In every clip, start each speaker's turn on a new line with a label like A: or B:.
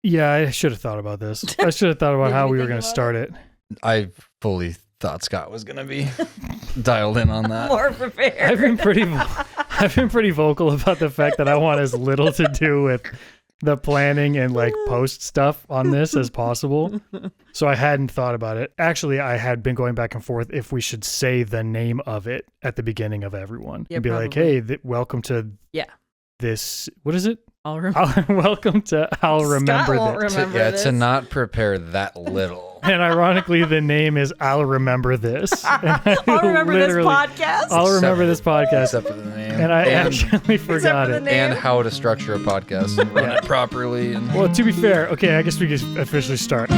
A: Yeah, I should have thought about this. I should have thought about how we were going to start it.
B: I fully thought Scott was going to be dialed in on that.
C: More prepared.
A: I've been pretty vocal about the fact that I want as little to do with the planning and like post stuff on this as possible. So I hadn't thought about it. Actually, I had been going back and forth if we should say the name of it at the beginning of everyone.
C: Yeah,
A: and be
C: probably.
A: like, hey, welcome to this. What is it?
C: I'll remember.
A: Welcome to I'll Remember
C: Scott won't
A: This.
C: remember this.
B: To not prepare that little.
A: And ironically, the name is I'll Remember This.
C: I'll remember this podcast.
A: I'll remember this podcast.
B: Except for the name.
A: And I actually forgot
C: for the
A: it.
C: name.
B: And how to structure a podcast and run it properly. And
A: Well, to be fair, okay, I guess we could officially start.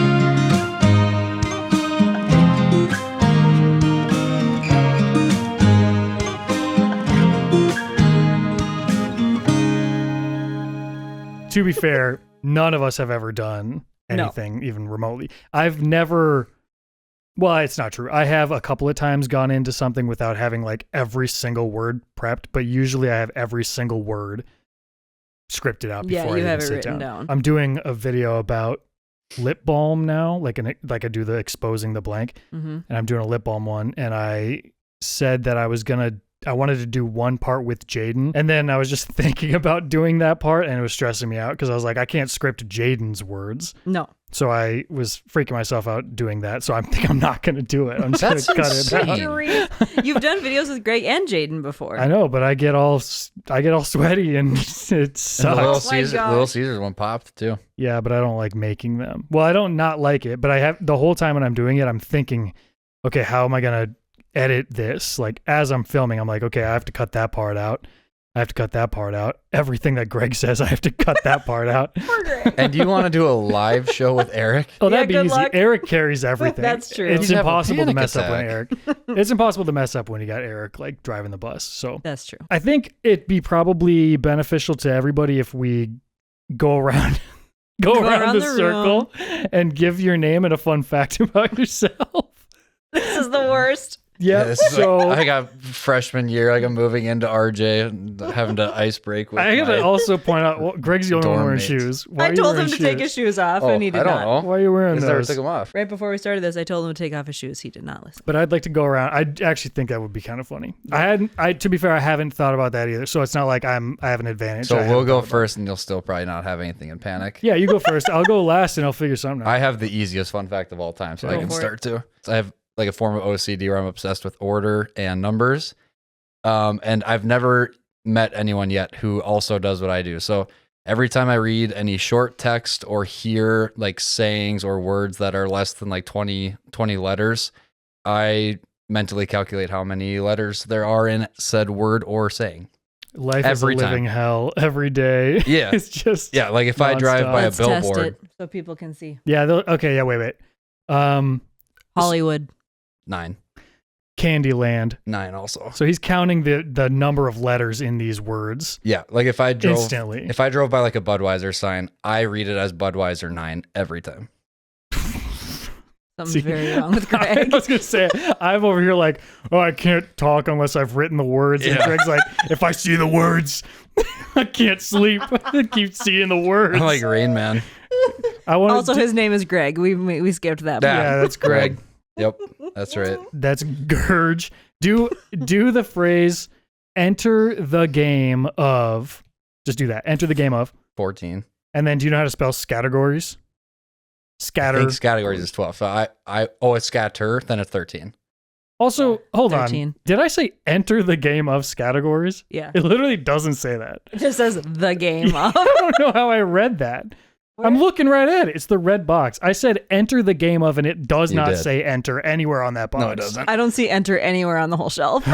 A: To be fair, none of us have ever done anything even remotely. I've never, well, it's not true. I have a couple of times gone into something without having like every single word prepped, but usually I have every single word scripted out before I
C: you
A: even
C: have it
A: sit
C: written
A: down.
C: down.
A: I'm doing a video about lip balm now, like I do the exposing the blank,
C: Mm-hmm.
A: and I'm doing a lip balm one, and I said that I wanted to do one part with Jaden, and then I was just thinking about doing that part, and it was stressing me out because I was like, I can't script Jaden's words.
C: No.
A: So I was freaking myself out doing that. So I think I'm not going to do it. I'm just going to cut
B: insane.
A: it out.
C: You've done videos with Greg and Jaden before.
A: I know, but I get all sweaty and it
B: And the
A: sucks.
B: Little Caesars one popped too.
A: Yeah, but I don't like making them. Well, I don't not like it, but I have the whole time when I'm doing it, I'm thinking, okay, how am I going to edit this? Like as I'm filming, I'm like, okay, I have to cut that part out. I have to cut that part out. Everything that Greg says, I have to cut that part out.
B: And do you want to do a live show with Eric?
A: Oh, that'd be
C: good
A: easy.
C: luck.
A: Eric carries everything.
C: That's true.
A: It's
B: You'd have a
A: impossible to
B: panic
A: mess up when
B: attack.
A: Eric. It's impossible to mess up when you got Eric like driving the bus. So
C: That's true.
A: I think it'd be probably beneficial to everybody if we go around
C: around
A: the
C: the
A: circle and give your name and a fun fact about yourself.
C: This is the worst.
A: Yeah.
B: This is
A: So
B: like, I got freshman year. Like I'm moving into RJ and having to ice break with
A: I gotta
B: my
A: also point out, well, Greg's the only one
B: dorm
A: wearing
B: mates.
A: shoes. Why
C: I
A: are you
C: told him
A: wearing
C: to take his shoes off, and he did
B: I don't
C: not.
B: know.
A: Why are you wearing
B: Because I never
A: those?
B: took them off.
C: Right before we started this, I told him to take off his shoes. He did not listen.
A: But I'd like to go around. I actually think that would be kind of funny. To be fair, I haven't thought about that either. So it's not like I have an advantage.
B: So
A: I
B: we'll
A: haven't
B: go
A: thought about
B: first, and you'll still probably not have anything in panic.
A: it. Yeah, you go first. I'll go last, and I'll figure something out.
B: I have the easiest fun fact of all time, so I
C: Go
B: can
C: for it.
B: start too. So I have like a form of OCD where I'm obsessed with order and numbers. And I've never met anyone yet who also does what I do. So every time I read any short text or hear like sayings or words that are less than like 20 letters, I mentally calculate how many letters there are in said word or saying.
A: Life
B: every
A: is a living hell every day.
B: Yeah.
A: It's just
B: Yeah, like if I drive
A: nonstop.
B: by a
C: Let's test
B: billboard,
C: it so people can see.
A: yeah. Okay, yeah. Wait.
C: Hollywood.
B: 9
A: Candyland.
B: also.
A: So he's counting the number of letters in these words
B: Yeah, like if I drove
A: instantly.
B: If I drove by like a Budweiser sign, I read it as Budweiser 9 every time.
C: Something's
A: See,
C: very wrong with
A: I
C: Greg.
A: was gonna say, I'm over here like, oh, I can't talk unless I've written the words. And
B: Yeah.
A: Greg's like, if I see the words, I can't sleep. I keep seeing the words.
B: I'm like Rain Man.
A: I want
C: Also, his name is Greg. We skipped that.
B: Yeah.
A: yeah, that's Greg.
B: Yep, that's right.
A: That's Gurge. Do the phrase enter the game of, just do that. Enter the game of.
B: 14.
A: And then do you know how to spell categories?
B: I
A: Scatter.
B: think categories is 12. So it's scatter, then it's 13.
A: Also, hold
C: 13.
A: on. Did I say enter the game of categories?
C: Yeah.
A: It literally doesn't say that.
C: It just says the game of.
A: I don't know how I read that. I'm looking right at it. It's the red box. I said enter the game of, and it does
B: You
A: not
B: did.
A: say enter anywhere on that box.
B: No, it doesn't.
C: I don't see enter anywhere on the whole shelf.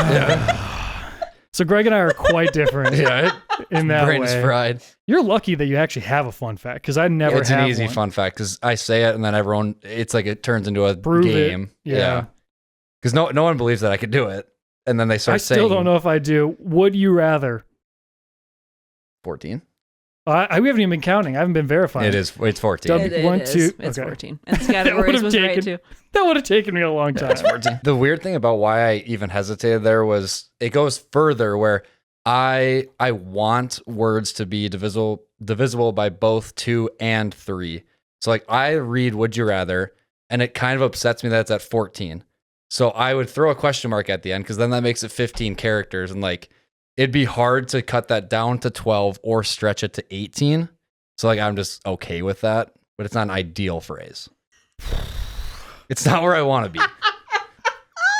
A: So Greg and I are quite different
B: Yeah,
A: in that
B: brain
A: way.
B: is fried.
A: You're lucky that you actually have a fun fact, because I never
B: It's
A: have
B: an easy
A: one.
B: fun fact because I say it and then everyone, it's like it turns into a
A: Prove it.
B: game.
A: Yeah.
B: Because no one believes that I could do it. And then they start
A: I
B: saying
A: still don't know if I do. Would you rather?
B: 14.
A: We haven't even been counting. I haven't been verifying.
B: It's 14.
A: W-
C: It
A: One,
C: is.
A: two,
C: It's
A: okay.
C: 14. And
A: That
C: categories
A: would've
C: was right
A: taken-
C: too.
A: That would have taken me a long time.
B: It's 14. The weird thing about why I even hesitated there was it goes further where I want words to be divisible divisible by both 2 and 3. So like I read Would You Rather, and it kind of upsets me that it's at 14. So I would throw a question mark at the end because then that makes it 15 characters, and like it'd be hard to cut that down to 12 or stretch it to 18. So like I'm just okay with that, but it's not an ideal phrase. It's not where I want to be.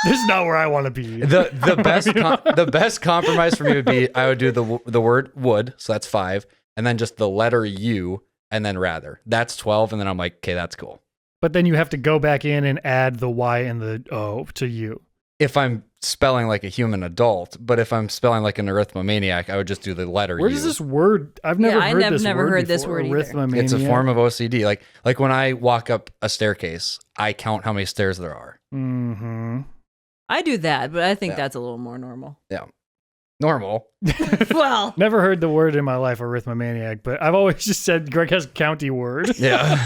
A: This is not where I want to be.
B: The best compromise for me would be I would do the word would, so that's 5, and then just the letter U and then rather. That's 12, and then I'm like, okay, that's cool.
A: But then you have to go back in and add the Y and the O to you.
B: If I'm spelling like a human adult, but if I'm spelling like an arithmomaniac, I would just do the letter U.
A: Where does this word? I've never heard this
C: never
A: word
C: heard
A: before.
C: this word either.
A: Arithmomaniac.
B: It's a form of OCD. Like when I walk up a staircase, I count how many stairs there are.
A: Mm-hmm.
C: I do that, but I think that's a little more normal.
B: Yeah. Normal.
C: Well,
A: Never heard the word in my life, arithmomaniac, but I've always just said Greg has county word.
B: Yeah.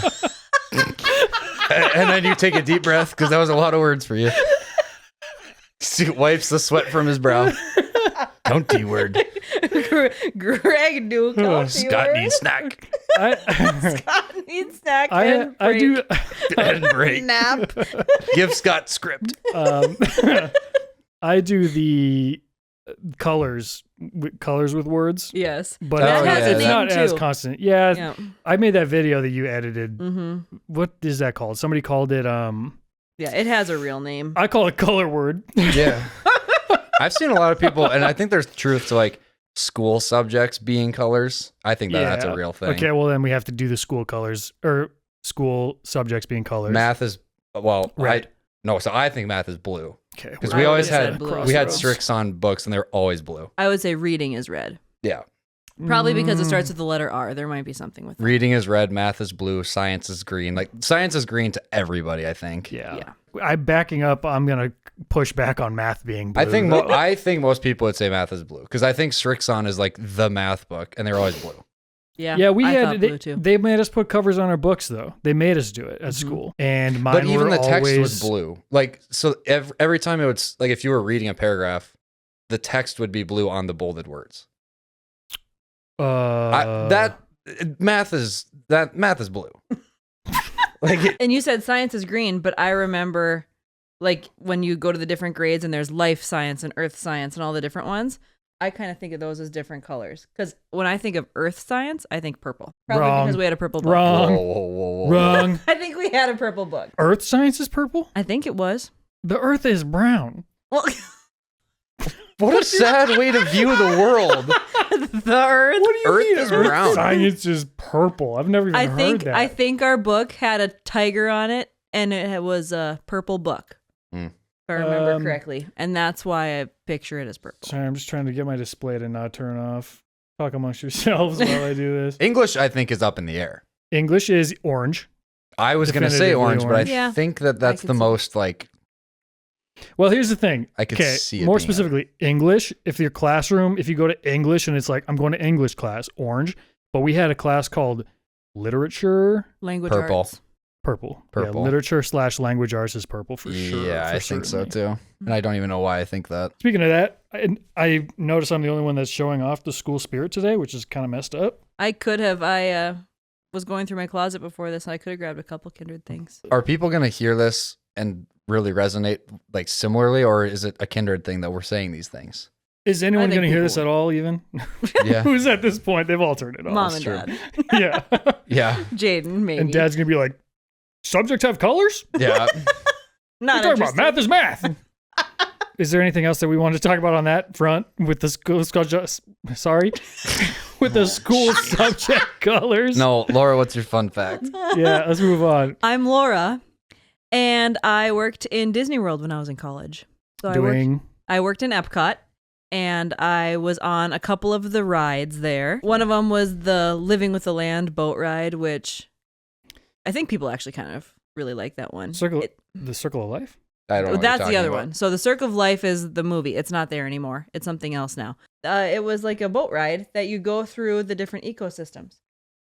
B: And then you take a deep breath because that was a lot of words for you. He wipes the sweat from his brow. County word.
C: Greg knew county
B: Scott
C: word.
B: needs snack.
C: Scott needs snack and
A: I
C: break.
A: do.
B: And break.
C: Nap.
B: Give Scott script.
A: I do the colors with words,
C: Yes.
A: but
C: That
B: has a
A: it's
B: name
A: not as
C: too.
A: constant. Yeah,
C: Yeah.
A: I made that video that you edited.
C: Mm-hmm.
A: What is that called? Somebody called it.
C: Yeah, it has a real name.
A: I call it color word.
B: Yeah. I've seen a lot of people, and I think there's truth to like school subjects being colors. I think that's a real thing.
A: Okay, well then we have to do the school colors or school subjects being colors.
B: Math is, well,
A: Red.
B: so I think math is blue.
A: Okay,
B: Because
C: I
B: we
C: would've
B: always
C: said
B: had,
C: blue.
B: we had
A: Crossroads.
B: Strix on books, and they're always blue.
C: I would say reading is red.
B: Yeah.
C: Probably because it starts with the letter R. There might be something with that.
B: Reading is red, math is blue, science is green. Like science is green to everybody, I think.
A: Yeah. I'm backing up. I'm gonna push back on math being blue.
B: I think most people would say math is blue because I think Strixon is like the math book, and they're always blue.
C: Yeah,
A: Yeah, we
C: I
A: had
C: thought blue too.
A: they made us put covers on our books though. They made us do it at school, and mine
B: But even
A: were
B: the text
A: always,
B: was blue. Like so, every time it would like if you were reading a paragraph, the text would be blue on the bolded words. Math is blue. Like
C: And you said science is green, but I remember like when you go to the different grades and there's life science and earth science and all the different ones, I kind of think of those as different colors. Because when I think of earth science, I think purple. Probably
A: Wrong.
C: because we had a purple book.
A: Wrong.
B: whoa.
A: Wrong.
C: I think we had a purple book.
A: Earth science is purple.
C: I think it was.
A: The Earth is brown.
C: Well,
B: What a sad way to view the world.
C: the earth.
A: What do you
B: Earth
A: mean?
B: is
A: Earth
B: brown.
A: science is purple. I've never even heard that.
C: I think our book had a tiger on it, and it was a purple book, if I remember correctly, and that's why I picture it as purple.
A: Sorry, I'm just trying to get my display to not turn off. Talk amongst yourselves while I do this.
B: English, I think, is up in the air.
A: English is orange.
B: I was going to say
A: Definitively
B: orange, but I
A: orange.
C: Yeah,
B: think that's
C: I
B: the
C: can see
B: most like
A: Well, here's the thing.
B: I could see it
A: more
B: being
A: specifically, English. If your classroom, if you go to English and it's like, I'm going to English class, orange. But we had a class called literature,
C: Language
B: Purple.
C: arts.
A: purple.
B: Purple.
A: Yeah, literature/language arts is purple for sure.
B: Yeah,
A: for
B: I think so
A: certainly.
B: too. And I don't even know why I think that.
A: Speaking of that, I noticed I'm the only one that's showing off the school spirit today, which is kind of messed up.
C: I could have. I was going through my closet before this, and I could have grabbed a couple kindred things.
B: Are people going to hear this and really resonate like similarly, or is it a kindred thing that we're saying these things?
A: Is anyone
C: think
A: going to hear
C: people
A: this at all, even?
B: Yeah.
A: Who's at this point? They've all turned it off.
C: Mom and
B: true.
C: Dad,
A: Yeah.
B: Yeah.
C: Jaden, maybe.
A: And Dad's going to be like, subjects have colors?
B: Yeah.
C: Not
A: We're talking about
C: interested.
A: math is math. Is there anything else that we want to talk about on that front with the school sorry? With the school subject colors?
B: No, Laura, what's your fun fact?
A: Yeah, let's move on.
C: I'm Laura, and I worked in Disney World when I was in college. So I worked in Epcot, and I was on a couple of the rides there. One of them was the Living with the Land boat ride, which I think people actually kind of really like that one.
A: the Circle of Life?
B: I don't know. what you're
C: That's the
B: talking
C: other
B: about.
C: one. So the Circle of Life is the movie. It's not there anymore. It's something else now. It was like a boat ride that you go through the different ecosystems.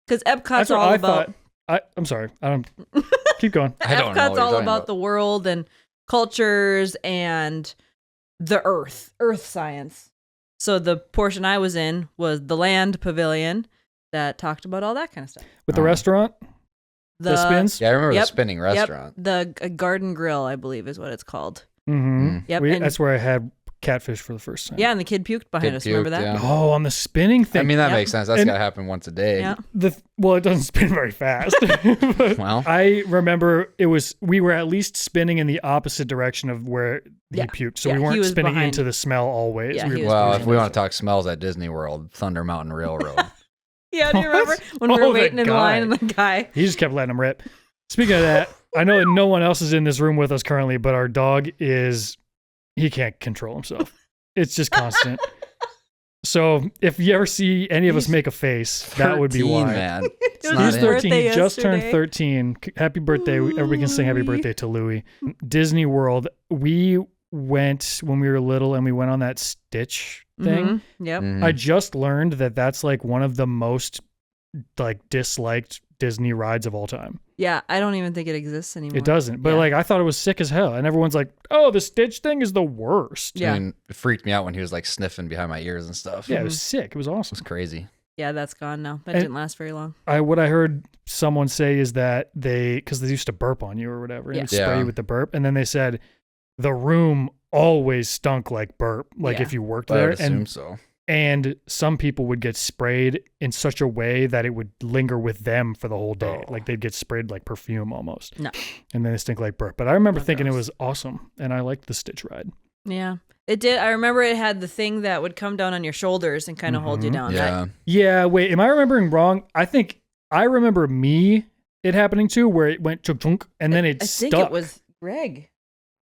C: Because Epcot's
A: That's what
C: all
A: I
C: about.
A: thought. I'm sorry. I don't. Keep going.
B: I don't know
C: Epcot's
B: what you're
C: all
B: talking
C: about the world and cultures and the earth science. So the portion I was in was the land pavilion, that talked about all that kind of stuff.
A: With the restaurant? The spins?
B: Yeah, I remember the spinning restaurant.
C: The Garden Grill, I believe, is what it's called.
A: Mm-hmm.
C: Yep.
A: That's where I had catfish for the first time.
C: Yeah, and the kid puked behind us. Remember that?
B: Yeah.
A: Oh, on the spinning thing.
B: I mean, that makes sense. That's got to happen once a day.
C: Yeah.
A: Well, it doesn't spin very fast.
B: Well,
A: I remember we were at least spinning in the opposite direction of where he puked. So we weren't spinning into the smell always.
C: Yeah,
B: if we want to talk smells at Disney World, Thunder Mountain Railroad.
C: Yeah, do you remember when we were waiting in line and the guy?
A: He just kept letting him rip. Speaking of that, I know that no one else is in this room with us currently, but our dog he can't control himself. It's just constant. So if you ever see any of us make a face, that would be why.
B: Man.
A: He's 13. He just turned 13. Happy birthday. Everybody can sing happy birthday to Louie. Disney World. We went when we were little and we went on that Stitch thing.
C: Mm-hmm. Yep.
B: Mm-hmm.
A: I just learned that that's like one of the most disliked Disney rides of all time.
C: Yeah, I don't even think it exists anymore.
A: It doesn't. But I thought it was sick as hell. And everyone's like, oh, the Stitch thing is the worst.
C: Yeah.
B: I mean, it freaked me out when he was like sniffing behind my ears and stuff.
A: Yeah, it was sick. It was awesome.
B: It was crazy.
C: Yeah, that's gone now. That didn't last very long.
A: What I heard someone say is that because they used to burp on you or whatever, and spray you with the burp. And then they said the room always stunk like burp, if you worked there.
B: I would assume so.
A: And some people would get sprayed in such a way that it would linger with them for the whole day. Like they'd get sprayed like perfume almost.
C: No.
A: And then they stink like burp. But I remember thinking it was awesome. And I liked the Stitch ride.
C: Yeah. It did. I remember it had the thing that would come down on your shoulders and kind of hold you down.
B: Yeah.
A: Wait, am I remembering wrong? I think I remember it happening too, where it went chunk and then it stuck.
C: I think it was Greg.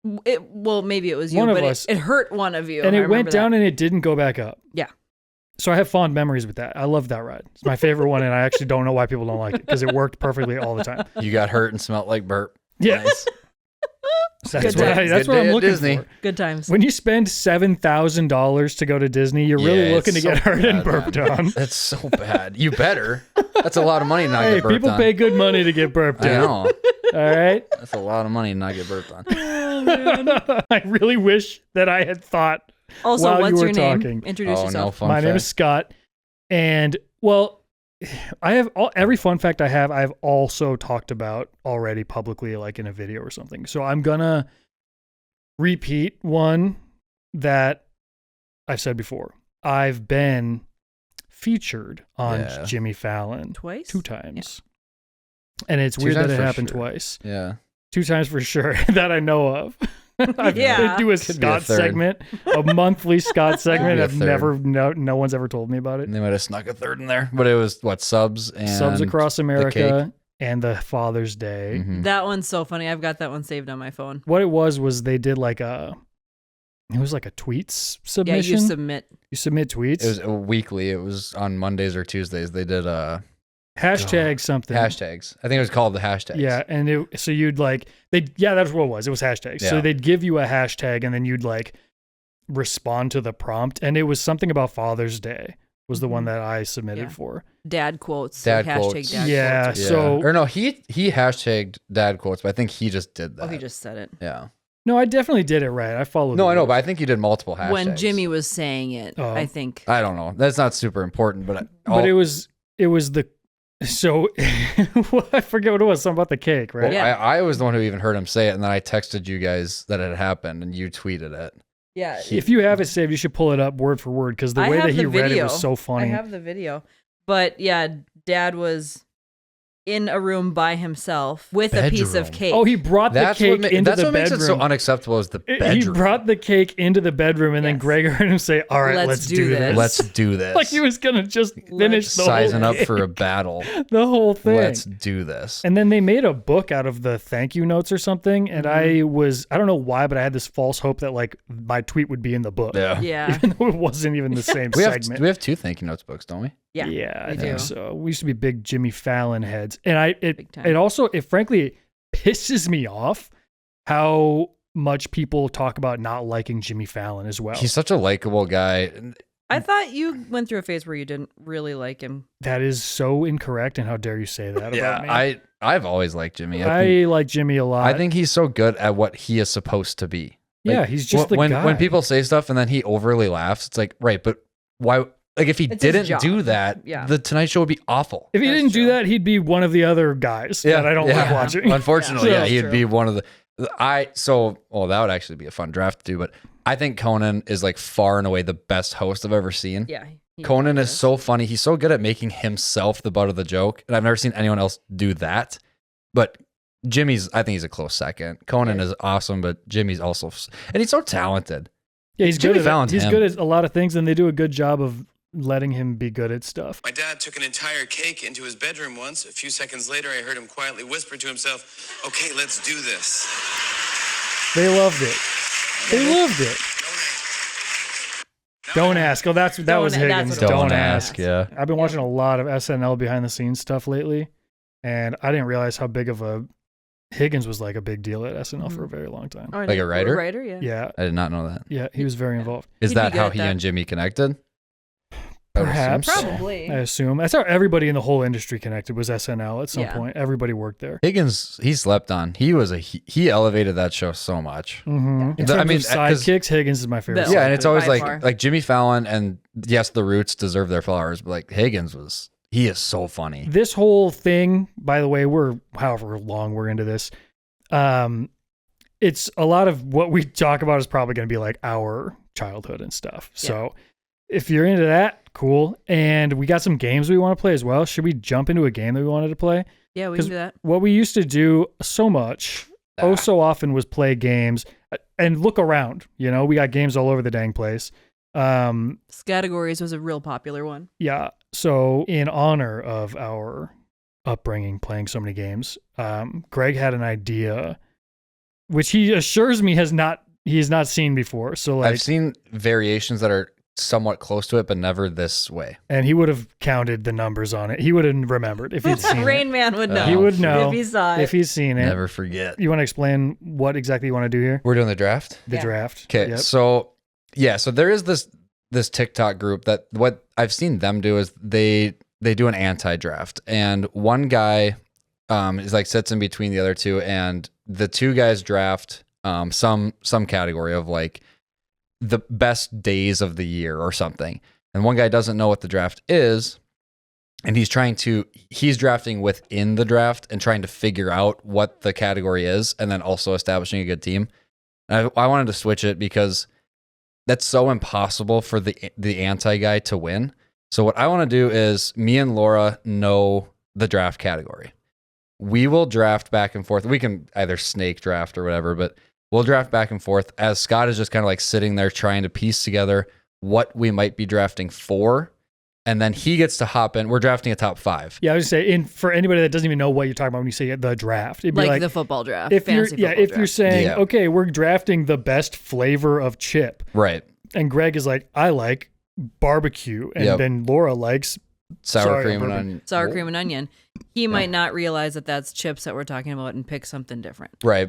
C: Maybe it was you,
A: one
C: but
A: of us.
C: It hurt one of you.
A: And it went down and it didn't go back up.
C: Yeah.
A: So I have fond memories with that. I love that ride. It's my favorite one, and I actually don't know why people don't like it, because it worked perfectly all the time.
B: You got hurt and smelled like burp.
A: Yeah.
B: Nice.
A: That's what I'm looking for.
C: Good times.
A: When you spend $7,000 to go to Disney, you're really looking to get hurt and burped on.
B: That's so bad. You better. That's a lot of money to not get burped on.
A: People pay good money to get burped on.
B: I know.
A: All right?
B: That's a lot of money to not get burped on.
A: I really wish that I had thought
C: also,
A: while
C: what's
A: you were
C: your name?
A: talking.
C: Introduce yourself.
A: My name is Scott. And, I have every fun fact I've also talked about already publicly, like in a video or something. So I'm going to repeat one that I've said before. I've been featured on Jimmy Fallon
C: twice?
A: 2 times. Yeah. And it's weird that it happened twice.
B: Yeah.
A: 2 times for sure that I know of. I've been do a Scott segment, a monthly Scott segment. No one's ever told me about it.
B: And they might have snuck a third in there, but it was Subs
A: Across America and the Father's Day.
B: Mm-hmm.
C: That one's so funny. I've got that one saved on my phone.
A: What it was they did it was like a tweets submission.
C: Yeah,
A: you submit tweets.
B: It was weekly. It was on Mondays or Tuesdays. They did
A: hashtag something.
B: Hashtags. I think it was called the hashtags.
A: Yeah, and that's what it was. It was hashtags. Yeah. So they'd give you a hashtag and then you'd respond to the prompt, and it was something about Father's Day was the one that I submitted for.
C: Dad quotes.
B: Dad
C: hashtag
B: quotes.
C: Dad quotes.
A: So
B: or no, he hashtagged dad quotes, but I think he just did that.
C: Oh, he just said it.
B: Yeah.
A: No, I definitely did it right. I followed.
B: No, I know, but I think you did multiple hashtags.
C: When Jimmy was saying it, I think.
B: I don't know. That's not super important, but
A: it was the. So I forget what it was. Something about the cake, right?
B: Well, yeah. I was the one who even heard him say it, and then I texted you guys that it happened, and you tweeted it.
C: Yeah.
A: If you have it saved, you should pull it up word for word, because the way that he read it was so funny.
C: I have the video. But yeah, Dad was in a room by himself with a piece of cake.
A: Oh, he brought the cake into the bedroom.
B: That's what makes it so unacceptable is the bedroom.
A: He brought the cake into the bedroom, and then Greg heard him say, all right, let's do this.
B: Let's do this.
A: Like he was going to just finish the
B: sizing
A: whole
B: up for a battle.
A: The whole thing.
B: Let's do this.
A: And then they made a book out of the thank you notes or something, and I don't know why, but I had this false hope that my tweet would be in the book.
C: Yeah.
A: Even though it wasn't even the same segment.
B: We have 2 thank you notes books, don't we?
A: Yeah, I think so. We used to be big Jimmy Fallon heads. And it also, frankly, pisses me off how much people talk about not liking Jimmy Fallon as well.
B: He's such a likable guy.
C: I thought you went through a phase where you didn't really like him.
A: That is so incorrect, and how dare you say that about me?
B: I've always liked Jimmy.
A: I like Jimmy a lot.
B: I think he's so good at what he is supposed to be.
A: Yeah, he's just the guy.
B: When people say stuff and then he overly laughs, it's like, right, but why? Like if he didn't do that, the Tonight Show would be awful.
A: If he didn't do that, he'd be one of the other guys that I don't like watching.
B: Unfortunately, he'd be one of the. That would actually be a fun draft to do. But I think Conan is like far and away the best host I've ever seen.
C: Yeah.
B: Conan is so funny. He's so good at making himself the butt of the joke. And I've never seen anyone else do that. But I think he's a close second. Conan is awesome, but Jimmy's also, and he's so talented.
A: Yeah, he's good at a lot of things, and they do a good job of letting him be good at stuff.
D: My dad took an entire cake into his bedroom once. A few seconds later, I heard him quietly whisper to himself, "Okay, let's do this."
A: They loved it. Don't ask. Oh, that was Higgins. Don't ask.
B: Yeah.
A: I've been watching a lot of SNL behind the scenes stuff lately, and I didn't realize how big of a Higgins was like a big deal at SNL for a very long time.
B: Like a writer?
C: Yeah.
A: Yeah.
B: I did not know that.
A: Yeah, he was very involved.
B: Is that how he and Jimmy connected?
A: Perhaps.
C: Probably.
A: I assume. That's how everybody in the whole industry connected was SNL at some point. Everybody worked there.
B: Higgins, he slept on. He elevated that show so much.
A: Mm-hmm. In terms of sidekicks, Higgins is my favorite.
B: Yeah, and it's always like Jimmy Fallon and yes, the Roots deserve their flowers, but like Higgins he is so funny.
A: This whole thing, by the way, however long we're into this, it's a lot of what we talk about is probably going to be like our childhood and stuff. Yeah. So if you're into that, cool. And we got some games we want to play as well. Should we jump into a game that we wanted to play?
C: Yeah, we can do that.
A: What we used to do so often was play games and look around. You know, we got games all over the dang place.
C: Categories was a real popular one.
A: Yeah. So in honor of our upbringing playing so many games, Greg had an idea, which he assures me he has not seen before. So like,
B: I've seen variations that are somewhat close to it, but never this way.
A: And he would have counted the numbers on it. He would have remembered if he'd seen
C: Rain
A: it.
C: Man would know.
A: He would know
C: if he saw it.
A: If he's seen it.
B: Never forget.
A: You want to explain what exactly you want to do here?
B: We're doing the draft?
A: The draft.
B: Okay, so there is this TikTok group that what I've seen them do is they do an anti-draft. And one guy is like sits in between the other two, and the two guys draft some category of like the best days of the year or something. And one guy doesn't know what the draft is, and he's drafting within the draft and trying to figure out what the category is, and then also establishing a good team. And I wanted to switch it because that's so impossible for the anti guy to win. So what I want to do is me and Laura know the draft category. We will draft back and forth. We can either snake draft or whatever, but we'll draft back and forth as Scott is just kind of like sitting there trying to piece together what we might be drafting for. And then he gets to hop in. We're drafting a top 5.
A: Yeah, I was going to say, for anybody that doesn't even know what you're talking about when you say the draft, it'd be like
C: the football draft.
A: If you're saying, okay, we're drafting the best flavor of chip.
B: Right.
A: And Greg is like, I like barbecue. And then Laura likes
B: sour cream and onion.
C: Sour cream and onion. He might not realize that that's chips that we're talking about and pick something different.
B: Right.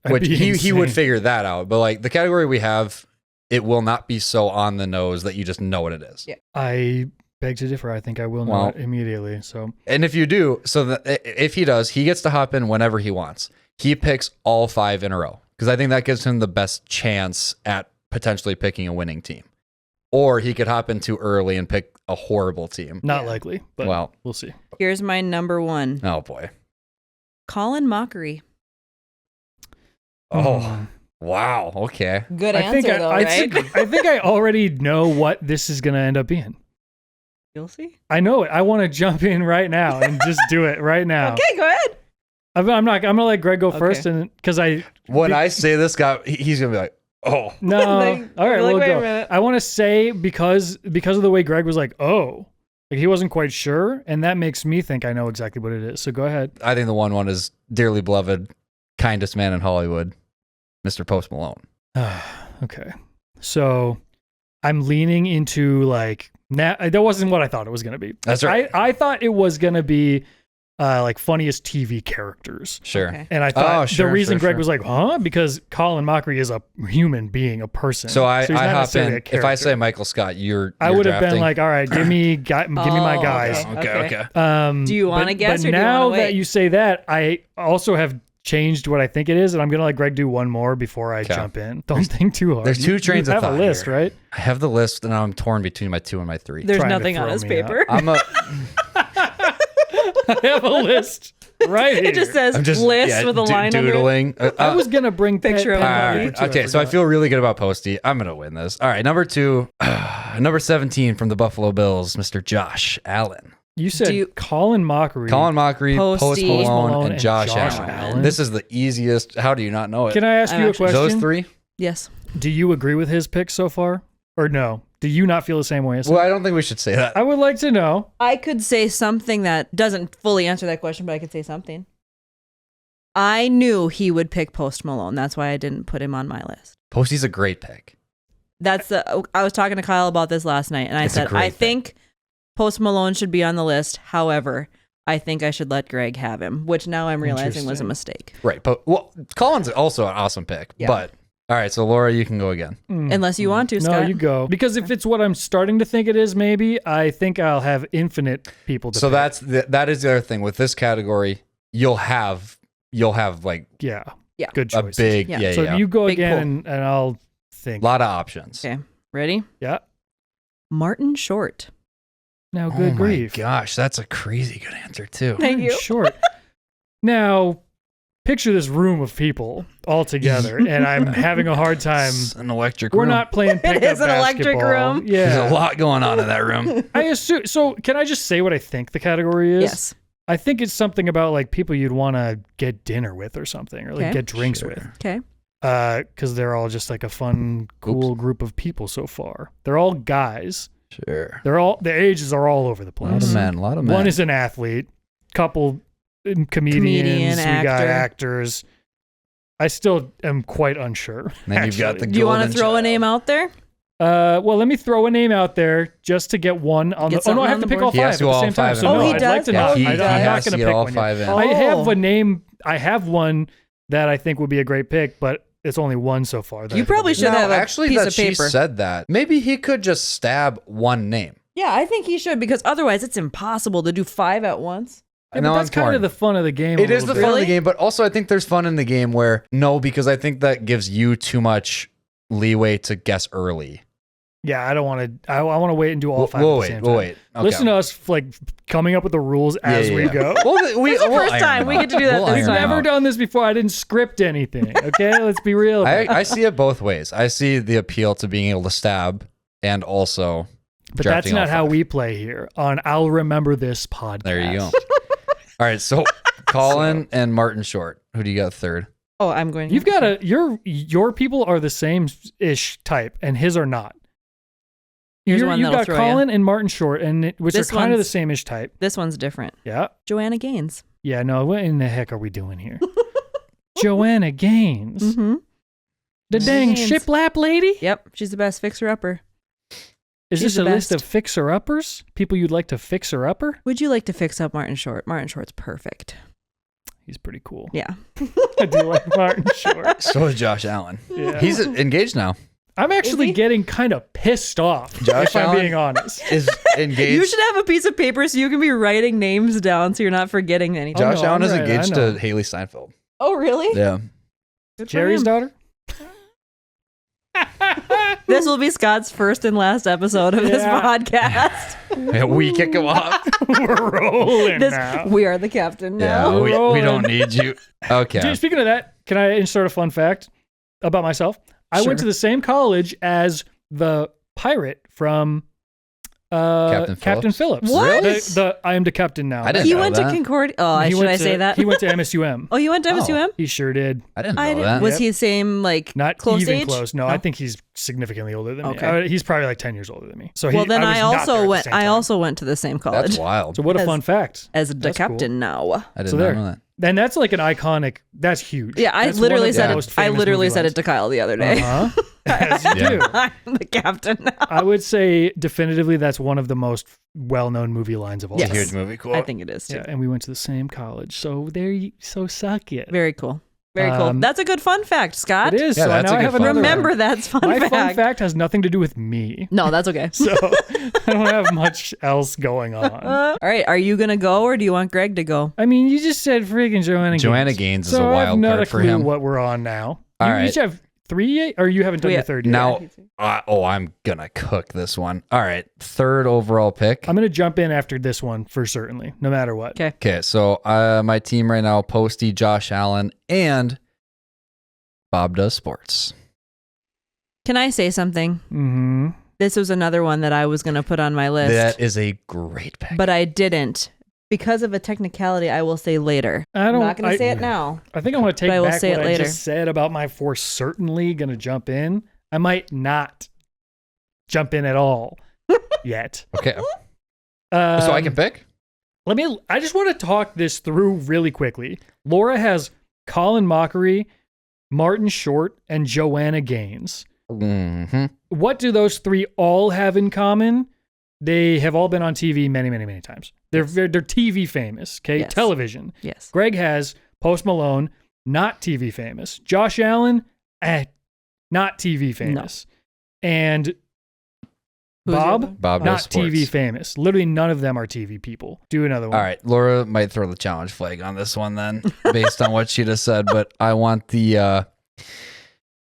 B: Which he would figure that out. But like the category we have, it will not be so on the nose that you just know what it is.
C: Yeah.
A: I beg to differ. I think I will know it immediately. So,
B: and if you do, if he does, he gets to hop in whenever he wants. He picks all 5 in a row because I think that gives him the best chance at potentially picking a winning team. Or he could hop in too early and pick a horrible team.
A: Not likely, but we'll see.
C: Here's my number 1.
B: Oh boy,
C: Colin Mockery.
B: Oh. Wow. Okay.
C: Good answer, right?
A: I think I already know what this is going to end up being.
C: You'll see.
A: I know it. I want to jump in right now and just do it right now.
C: Okay, go ahead.
A: I'm going to let Greg go first, and because
B: when I say this guy, he's going to be like, oh
A: no. All right, we'll go. I want to say because of the way Greg was like, oh, like he wasn't quite sure, and that makes me think I know exactly what it is. So go ahead.
B: I think the one is dearly beloved, kindest man in Hollywood, Mr. Post Malone.
A: Okay. So I'm leaning into like, that wasn't what I thought it was going to be.
B: That's right.
A: I thought it was going to be like funniest TV characters.
B: Sure.
C: Okay.
A: And I thought the reason Greg was like, huh? Because Colin Mockery is a human being, a person.
B: So I hop in. If I say Michael Scott, I
A: would have been like, all right, give me my guys.
B: Okay.
C: Do you want to guess?
A: But
C: or
A: now
C: do you
A: that you say that, I also have changed what I think it is, and I'm gonna let Greg do one more before I jump in. Don't think too hard.
B: There's two trains of thought.
A: You have a list,
B: here.
A: right?
B: I have the list, and I'm torn between my 2 and my 3.
C: There's nothing on his paper.
A: I have a list right here.
C: It just says list with a line
B: doodling.
C: under it.
A: I was gonna bring
C: picture of
B: okay, so I feel really good about Posty. I'm gonna win this. All right, number 2, number 17 from the Buffalo Bills, Mr. Josh Allen.
A: You said Colin Mockery,
C: Post
B: Malone, and Josh Allen. This is the easiest. How do you not know it?
A: Can I ask you a question?
B: Those 3?
C: Yes.
A: Do you agree with his picks so far, or no? Do you not feel the same way as him?
B: Well, I don't think we should say that.
A: I would like to know.
C: I could say something that doesn't fully answer that question, but I could say something. I knew he would pick Post Malone. That's why I didn't put him on my list.
B: Posty's a great pick.
C: I was talking to Kyle about this last night, and I said, I think Post Malone should be on the list. However, I think I should let Greg have him, which now I'm realizing was a mistake.
B: Right. Well, Colin's also an awesome pick, but... All right, so Laura, you can go again.
C: Unless you want to, Scott.
A: No, you go. Because if it's what I'm starting to think it is, maybe, I think I'll have infinite people to pick.
B: that is the other thing. With this category, you'll have like
A: good choices.
B: A big,
A: So you go again, and I'll think.
B: A lot of options.
C: Okay, ready?
A: Yeah.
C: Martin Short.
A: Now, good grief.
B: Oh my gosh, that's a crazy good answer, too.
C: Thank you.
A: Short. Now... Picture this room of people all together, and I'm having a hard time.
B: It's an electric room.
A: We're not playing pickup basketball.
C: It is an electric room.
A: Yeah.
B: There's a lot going on in that room.
A: I assume. So, can I just say what I think the category is?
C: Yes.
A: I think it's something about like people you'd want to get dinner with or something, or like get drinks with.
C: Okay.
A: Because they're all just like a fun, cool group of people so far. They're all guys.
B: Sure.
A: The ages are all over the place.
B: A lot of men.
A: One is an athlete. Couple comedians. We got actors. I still am quite unsure.
B: And then you've got the.
C: Do you want to throw a name out there?
A: Well, let me throw a name out there just to get one on the. Oh no, I have to pick all 5 at the same time. So no, I'd like to not. I'm not going to pick one. I have a name. I have one that I think would be a great pick, but it's only one so far.
C: You probably should have a piece of paper.
B: She said that. Maybe he could just stab one name.
C: Yeah, I think he should, because otherwise it's impossible to do 5 at once.
A: Yeah, but that's kind of the fun of the game.
B: It is the fun of the game, but also I think there's fun in the game where because I think that gives you too much leeway to guess early.
A: Yeah, I don't want to. I want to wait and do all 5 at the same time.
B: Wait. Okay.
A: Listen to us like coming up with the rules as we go.
B: Well,
C: it's the first time we get to do that.
A: We've never done this before. I didn't script anything. Okay, let's be real.
B: I see it both ways. I see the appeal to being able to stab and also.
A: But that's not how we play here on I'll Remember This podcast.
B: There you go. All right, so Colin and Martin Short. Who do you got third?
C: Oh, I'm going.
A: You've got your people are the same-ish type, and his are not.
C: Here's one
A: you got Colin and Martin Short, which are kind of the same-ish type.
C: This one's different.
A: Yeah.
C: Joanna Gaines.
A: Yeah, no, what in the heck are we doing here? Joanna Gaines.
C: Mm-hmm.
A: The dang shiplap lady?
C: Yep, she's the best fixer-upper.
A: Is this a list of fixer-uppers? People you'd like to fixer-upper?
C: Would you like to fix up Martin Short? Martin Short's perfect.
A: He's pretty cool.
C: Yeah.
A: I do like Martin Short.
B: So is Josh Allen.
A: Yeah.
B: He's engaged now.
A: I'm actually getting kind of pissed off, if I'm being honest.
B: Is engaged.
C: You should have a piece of paper so you can be writing names down so you're not forgetting anything.
B: Josh Allen is engaged to Haley Steinfeld.
C: Oh, really?
B: Yeah.
A: Jerry's daughter?
C: This will be Scott's first and last episode of this podcast.
B: Yeah, we kick him off.
A: We're rolling now.
C: We are the captain now.
B: Yeah, we don't need you. Okay.
A: Dude, speaking of that, can I insert a fun fact about myself? I went to the same college as the pirate from Captain Phillips.
C: What?
A: I am the captain now.
B: I didn't
C: he
B: know
C: went
B: that.
C: to Concordia. Oh, should I say that?
A: He went to MSUM.
C: Oh, you went to MSUM?
A: He sure did.
B: I didn't know that.
C: Was he the same, like,
A: not
C: close
A: even
C: age?
A: close? No, I think he's significantly older than
C: me.
A: He's probably like 10 years older than me. So
C: then I also went to the same college.
B: That's wild.
A: So what a fun fact.
C: As the captain now.
B: I didn't know that.
A: And that's like an iconic. That's huge.
C: Yeah, I literally said it. I literally said it to Kyle the other day.
A: As you do.
C: I'm the captain now.
A: I would say definitively that's one of the most well-known movie lines of all time.
B: Huge movie, cool.
C: I think it is too.
A: Yeah, and we went to the same college, so so suck it.
C: Very cool. Very cool. That's a good fun fact, Scott.
A: It is.
B: Yeah,
A: so
B: that's
A: now
B: a
A: I
B: good
A: have
B: fun
A: another
C: Remember
A: one.
C: that's fun
A: My
C: fact.
A: fun fact has nothing to do with me.
C: No, that's okay.
A: So I don't have much else going on.
C: All right. Are you going to go or do you want Greg to go?
A: I mean, you just said freaking Joanna Gaines.
B: Joanna Gaines is a
A: I have
B: wild
A: not
B: card
A: a
B: for
A: clue
B: him.
A: what we're on now.
B: All
A: you
B: right.
A: each have 3 yet? Or you haven't done your third yet?
B: Now, I'm going to cook this one. All right. Third overall pick.
A: I'm going to jump in after this one for certainly, no matter what.
C: Okay.
B: Okay. So my team right now, Posty, Josh Allen, and Bob Does Sports.
C: Can I say something?
A: Mm-hmm.
C: This was another one that I was going to put on my list.
B: That is a great pick.
C: But I didn't. Because of a technicality, I will say later. I'm not going to say it now.
A: I think I want to take
C: But I will
A: back
C: say
A: what
C: it
A: I
C: later.
A: just said about my for certainly going to jump in. I might not jump in at all yet.
B: Okay. So I can pick?
A: I just want to talk this through really quickly. Laura has Colin Mockery, Martin Short, and Joanna Gaines.
B: Mm-hmm.
A: What do those three all have in common? They have all been on TV many, many, many times. They're TV famous, okay?
C: Yes.
A: Television.
C: Yes.
A: Greg has Post Malone, not TV famous. Josh Allen, not TV famous. And
C: Who's the other one?
B: Bob
A: not
B: Does Sports.
A: TV famous. Literally none of them are TV people. Do another one.
B: All right. Laura might throw the challenge flag on this one then, based on what she just said, but I want the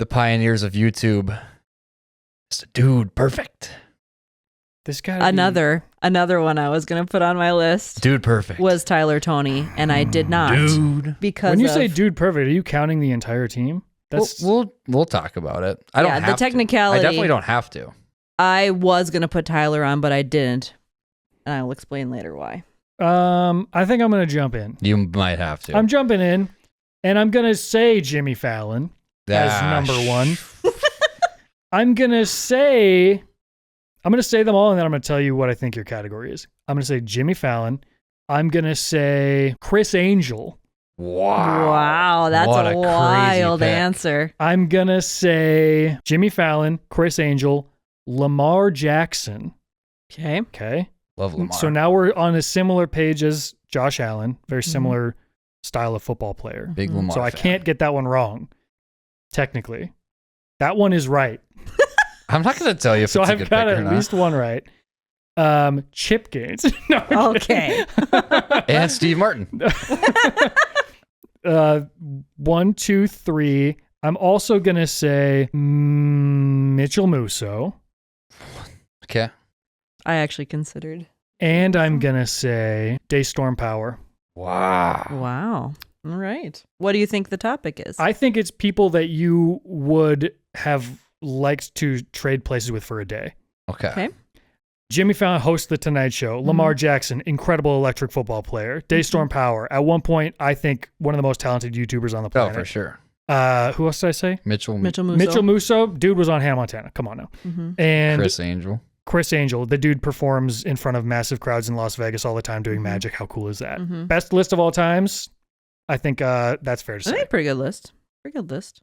B: pioneers of YouTube. Dude, perfect.
A: This guy
C: Another one I was going to put on my list
B: Dude, perfect.
C: was Tyler Toney, and I did not.
B: Dude.
C: Because
A: When you
C: of,
A: say dude perfect, are you counting the entire team? That's
B: We'll talk about it. I don't have
C: the technicality.
B: to. I definitely don't have to.
C: I was going to put Tyler on, but I didn't. And I will explain later why.
A: I think I'm going to jump in.
B: You might have to.
A: I'm jumping in, and I'm going to say Jimmy Fallon as number one. I'm going to say them all, and then I'm going to tell you what I think your category is. I'm going to say Jimmy Fallon. I'm going to say Chris Angel.
C: Wow, that's
B: What
C: a
B: a
C: wild
B: crazy pick.
C: answer.
A: I'm going to say Jimmy Fallon, Chris Angel, Lamar Jackson.
C: Okay.
A: Okay.
B: Love Lamar.
A: So now we're on a similar page as Josh Allen, very similar style of football player.
B: Big Lamar
A: So I
B: fan.
A: can't get that one wrong, technically. That one is right.
B: I'm not going to tell you if
A: So
B: it's a
A: I've
B: good
A: got
B: pick or
A: at
B: not.
A: least one right. Chip Gaines. No, I'm
C: Okay.
B: And Steve Martin.
A: 1, 2, 3. I'm also going to say Mitchell Musso.
B: Okay.
C: I actually considered.
A: And I'm going to say Daystorm Power.
B: Wow.
C: Wow. All right. What do you think the topic is?
A: I think it's people that you would have liked to trade places with for a day.
B: Okay.
A: Jimmy Fallon hosts The Tonight Show. Lamar Jackson, incredible electric football player. Daystorm Power. At one point, I think one of the most talented YouTubers on the
B: Oh,
A: planet.
B: for sure.
A: Who else did I say?
B: Mitchell
C: Mitchell Musso.
A: Mitchell Musso. Dude was on Hannah Montana. Come on now. And
B: Chris Angel.
A: Chris Angel. The dude performs in front of massive crowds in Las Vegas all the time doing magic. How cool is that? Best list of all times? I think that's fair to
C: I
A: say.
C: think pretty good list. Pretty good list.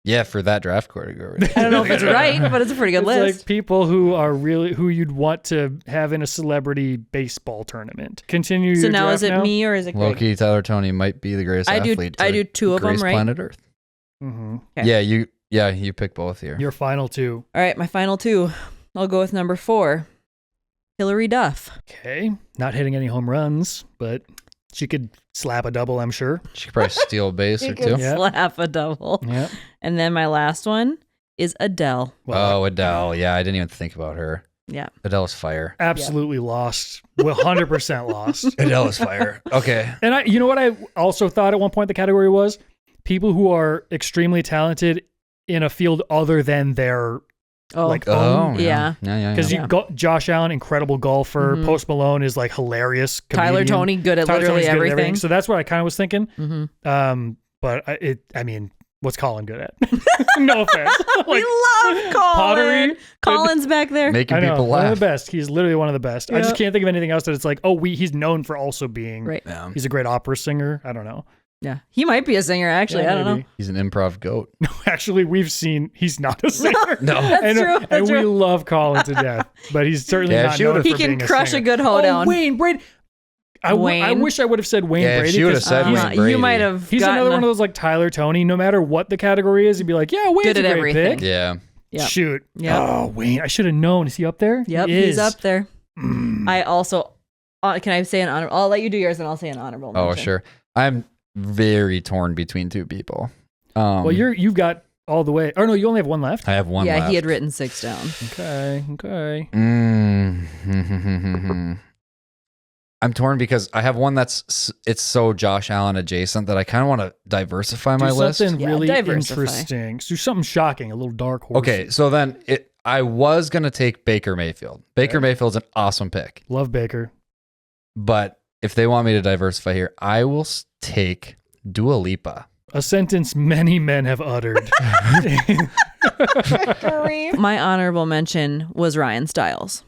B: Yeah, for that draft category.
C: I don't know if it's right, but it's a pretty good
A: It's
C: list.
A: like people who are really who you'd want to have in a celebrity baseball tournament. Continue.
C: So
A: your
C: now
A: draft
C: is it
A: now?
C: me or is it Greg?
B: Low-key, Tyler Toney might be the greatest athlete.
C: I do two of them,
B: grace
C: right?
B: planet Earth.
A: Mm-hmm.
C: Okay.
B: Yeah, you pick both here.
A: Your final two.
C: All right, my final two. I'll go with number 4. Hillary Duff.
A: Okay. Not hitting any home runs, but she could slap a double, I'm sure.
B: She could probably steal a base or
C: You
B: two.
C: could
A: Yeah.
C: slap a double.
A: Yeah.
C: And then my last one is Adele.
B: Oh, Adele. Yeah, I didn't even think about her.
C: Yeah.
B: Adele's fire.
A: Absolutely lost. Well, 100% lost.
B: Adele's fire. Okay.
A: And you know what I also thought at one point the category was? People who are extremely talented in a field other than their
C: Oh,
A: like
B: Oh,
A: own.
C: yeah.
B: Yeah.
A: Because
C: Yeah.
A: Josh Allen, incredible golfer.
C: Mhm.
A: Post Malone is like hilarious.
C: Tyler
A: comedian.
C: Toney, good at
A: Tyler
C: literally
A: Toney's good at
C: everything.
A: So that's what I kind of was thinking.
C: Mm-hmm.
A: But I mean, what's Colin good at? No offense.
C: We love Colin.
A: pottery.
C: Colin's back there.
B: Making
A: I know,
B: people
A: one of
B: laugh.
A: the best. He's literally one of the best. I
C: Yeah.
A: just can't think of anything else that it's like, he's known for also being.
C: Right.
B: Yeah.
A: He's a great opera singer. I don't know.
C: Yeah. He might be a singer, actually.
A: Yeah,
C: I don't know.
A: maybe.
B: He's an improv goat.
A: No, actually, we've seen he's not a singer.
B: No.
C: That's true. That's
A: and we
C: true.
A: love Colin to death, but he's certainly
B: Yeah,
A: not
B: she
A: known
B: would've-
A: for
C: He can
A: being a
C: crush
A: singer.
C: a good hoedown.
A: Oh, Wayne, I wish I would have said Wayne Brady.
B: If she would have said Wayne Brady.
C: You might have.
A: He's another one of those like Tyler Tony. No matter what the category is, he'd be like, yeah, Wayne's
C: good at
A: a great
C: everything.
A: pick.
B: Yeah.
C: Yep.
A: Shoot.
C: Yep.
A: Oh, Wayne. I should have known. Is he up there?
C: Yep,
A: He
C: he's
A: is.
C: up there. I also, can I say an honorable? I'll let you do yours and I'll say an honorable mention.
B: Oh, sure. I'm very torn between two people.
A: Well, you've got all the way. Or no, you only have one left.
B: I have one left.
C: Yeah, he had written 6 down.
A: Okay.
B: I'm torn because I have one it's so Josh Allen adjacent that I kind of want to diversify my list.
A: Something really
C: diversify.
A: interesting. Do something shocking, a little dark horse.
B: Okay, so then I was gonna take Baker Mayfield. Baker Mayfield's an awesome pick,
A: Love Baker.
B: but if they want me to diversify here, I will take Dua Lipa.
A: A sentence many men have uttered.
C: My honorable mention was Ryan Stiles.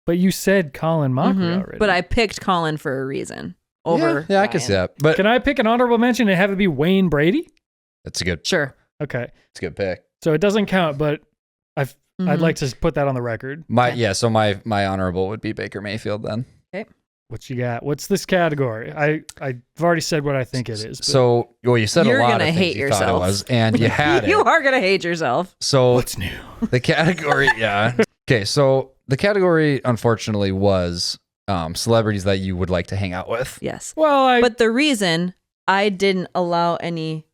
A: But you said Colin Mockery already.
C: But I picked Colin for a reason over
B: Yeah, I can see that. But
A: Can I pick an honorable mention and have it be Wayne Brady?
B: that's a good.
C: Sure.
A: Okay.
B: It's a good pick.
A: So it doesn't count, but I'd like to put that on the record.
B: So my honorable would be Baker Mayfield then.
A: What you got? What's this category? I've already said what I think it is. But
B: So, well, you said
C: You're
B: a lot
C: gonna
B: of things
C: hate
B: you thought it
C: yourself.
B: was, and you had it.
C: You are going to hate yourself.
B: So
A: what's new?
B: the category, yeah. Okay, so the category, unfortunately, was celebrities that you would like to hang out with.
C: Yes.
A: Well,
C: But the reason I didn't allow any